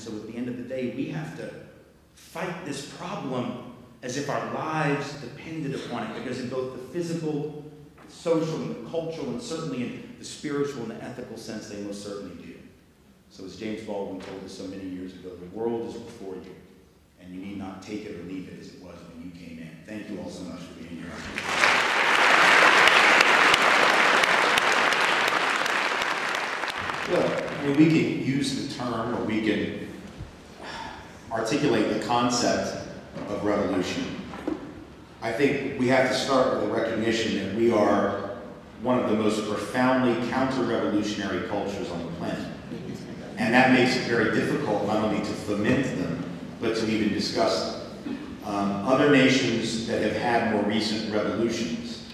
So at the end of the day, we have to fight this problem as if our lives depended upon it, because in both the physical, the social, and the cultural, and certainly in the spiritual and the ethical sense, they most certainly do. So as James Baldwin told us so many years ago, the world is before you, and you need not take it or leave it as it was when you came in. Thank you all so much for being here. Well, I mean, we can use the term, or we can articulate the concept of revolution. I think we have to start with the recognition that we are one of the most profoundly counter-revolutionary cultures on the planet. And that makes it very difficult not only to foment them, but to even discuss them. Other nations that have had more recent revolutions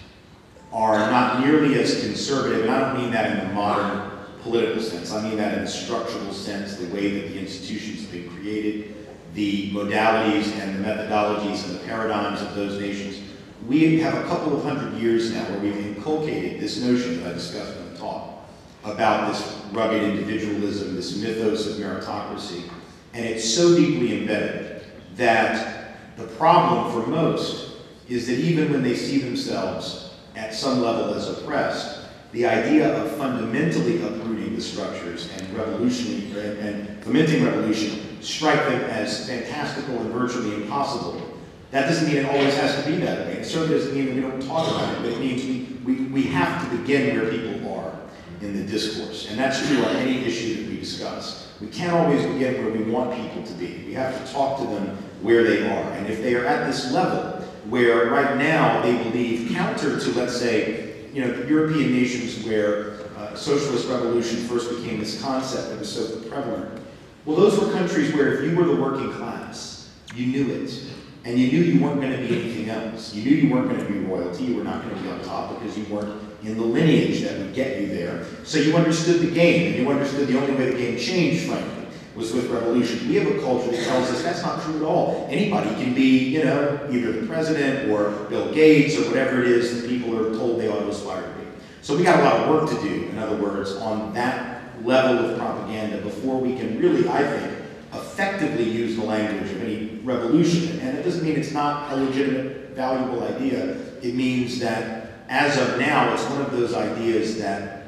are not nearly as conservative, and I don't mean that in the modern political sense. I mean that in the structural sense, the way that the institutions have been created, the modalities and the methodologies and the paradigms of those nations. We have a couple of hundred years now where we've inculcated this notion that I discussed in the talk about this rugged individualism, this mythos of meritocracy, and it's so deeply embedded that the problem for most is that even when they see themselves at some level as oppressed, the idea of fundamentally uprooting the structures and fomenting revolution strike them as fantastical and virtually impossible. That doesn't mean it always has to be that way. It certainly doesn't mean that we don't talk about it, but it means we have to begin where people are in the discourse. And that's true on any issue that we discuss. We can't always begin where we want people to be. We have to talk to them where they are. And if they are at this level where right now they believe counter to, let's say, the European nations where socialist revolution first became this concept that was so prevalent. Well, those were countries where if you were the working class, you knew it. And you knew you weren't going to be anything else. You knew you weren't going to be royalty. You were not going to be on top because you weren't in the lineage that would get you there. So you understood the game, and you understood the only way the game changed, frankly, was with revolution. We have a culture that tells us that's not true at all. Anybody can be, either the president or Bill Gates or whatever it is that people are told they ought to aspire to be. So we got a lot of work to do, in other words, on that level of propaganda before we can really, I think, effectively use the language of any revolution. And it doesn't mean it's not a legitimate, valuable idea. It means that as of now, it's one of those ideas that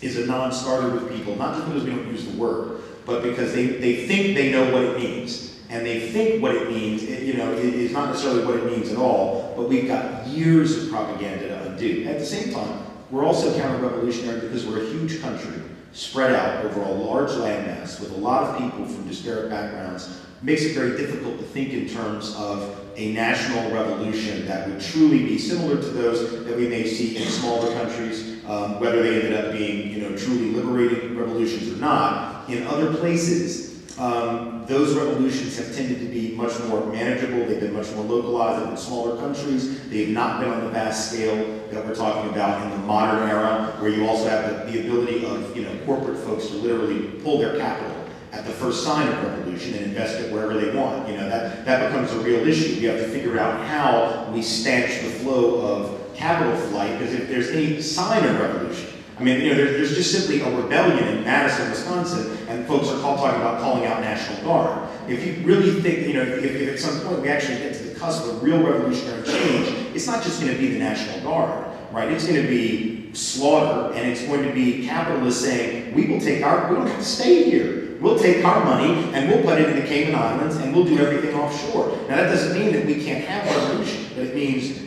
is a non-starter with people, not just because we don't use the word, but because they think they know what it means. And they think what it means, it is not necessarily what it means at all, but we've got years of propaganda to undo. At the same time, we're also counter-revolutionary because we're a huge country, spread out over a large landmass with a lot of people from disparate backgrounds. Makes it very difficult to think in terms of a national revolution that would truly be similar to those that we may see in smaller countries, whether they ended up being truly liberating revolutions or not. In other places, those revolutions have tended to be much more manageable. They've been much more localized in smaller countries. They've not been on the vast scale that we're talking about in the modern era, where you also have the ability of corporate folks to literally pull their capital at the first sign of revolution and invest it wherever they want. That becomes a real issue. We have to figure out how we stanch the flow of capital flight, because if there's any sign of revolution, there's just simply a rebellion in Madison, Wisconsin, and folks are talking about calling out National Guard. If you really think, if at some point we actually get to the cusp of real revolutionary change, it's not just going to be the National Guard, right? It's going to be slaughter, and it's going to be capitalists saying, we don't have to stay here. We'll take our money and we'll put it in the Cayman Islands and we'll do everything offshore. Now that doesn't mean that we can't have revolution, but it means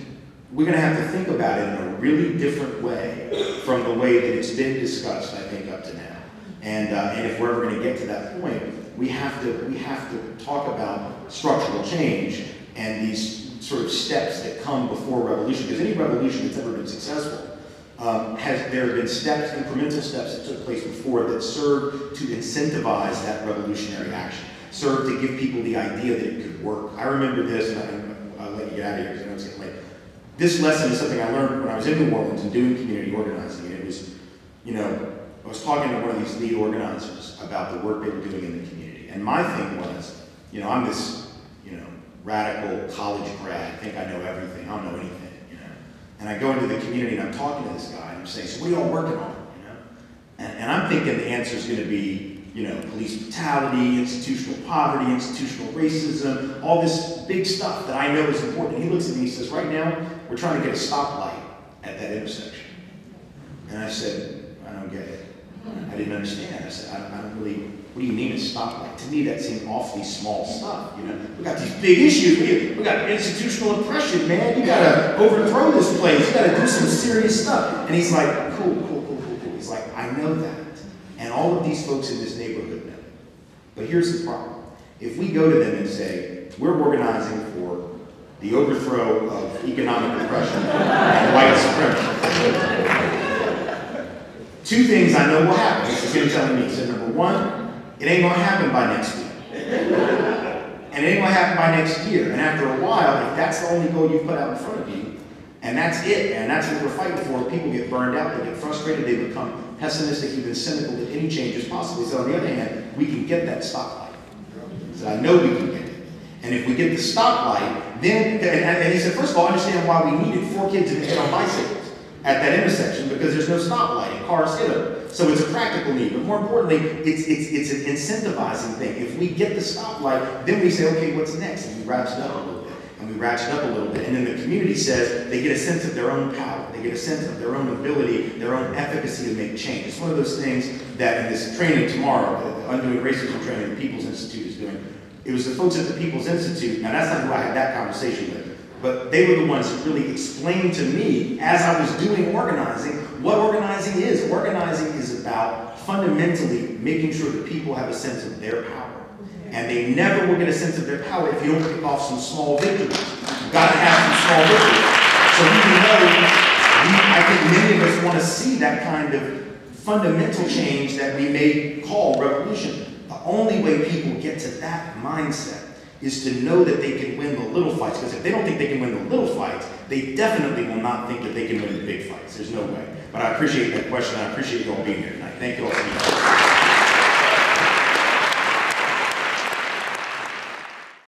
we're going to have to think about it in a really different way from the way that it's been discussed, I think, up to now. And if we're ever going to get to that point, we have to talk about structural change and these sort of steps that come before revolution. Because any revolution that's ever been successful, there have been steps, incremental steps that took place before that served to incentivize that revolutionary action, served to give people the idea that it could work. I remember this, and I'll let you get out of here because I know it's getting late. This lesson is something I learned when I was in New Orleans and doing community organizing. And it was, I was talking to one of these lead organizers about the work they were doing in the community. And my thing was, I'm this, radical college grad. I think I know everything. I don't know anything. And I go into the community and I'm talking to this guy and I'm saying, so what are you all working on? And I'm thinking the answer is going to be police brutality, institutional poverty, institutional racism, all this big stuff that I know is important. He looks at me and he says, right now, we're trying to get a stoplight at that intersection. And I said, I don't get it. I didn't understand. I said, I don't really, what do you mean a stoplight? To me, that seemed awfully small stuff. We got these big issues. We got institutional oppression, man. You gotta overthrow this place. You gotta do some serious stuff. And he's like, cool. He's like, I know that. And all of these folks in this neighborhood know. But here's the problem. If we go to them and say, we're organizing for the overthrow of economic oppression and white supremacy, two things I know will happen. This is him telling me. He said, number one, it ain't gonna happen by next week. And it ain't gonna happen by next year. And after a while, if that's the only goal you put out in front of you, and that's it, and that's what we're fighting for, people get burned out, they get frustrated, they become pessimistic, even cynical that any change is possible. So on the other hand, we can get that stoplight. So I know we can get it. And if we get the stoplight, then, and he said, first of all, understand why we needed 4 kids to get on bicycles at that intersection, because there's no stoplight and cars hit them. So it's a practical need, but more importantly, it's an incentivizing thing. If we get the stoplight, then we say, okay, what's next? And we ratchet up a little bit, and we ratchet up a little bit. And then the community says they get a sense of their own power. They get a sense of their own ability, their own efficacy to make change. It's one of those things that in this training tomorrow, the Undoing Racism training the People's Institute is doing, it was the folks at the People's Institute, now that's not who I had that conversation with, but they were the ones who really explained to me, as I was doing organizing, what organizing is. Organizing is about fundamentally making sure that people have a sense of their power. And they never will get a sense of their power if you don't pick off some small victories. You've got to have some small victories. So even though I think many of us want to see that kind of fundamental change that we may call revolution, the only way people get to that mindset is to know that they can win the little fights. Because if they don't think they can win the little fights, they definitely will not think that they can win the big fights. There's no way. But I appreciate that question. I appreciate you all being here tonight. Thank you all for being here.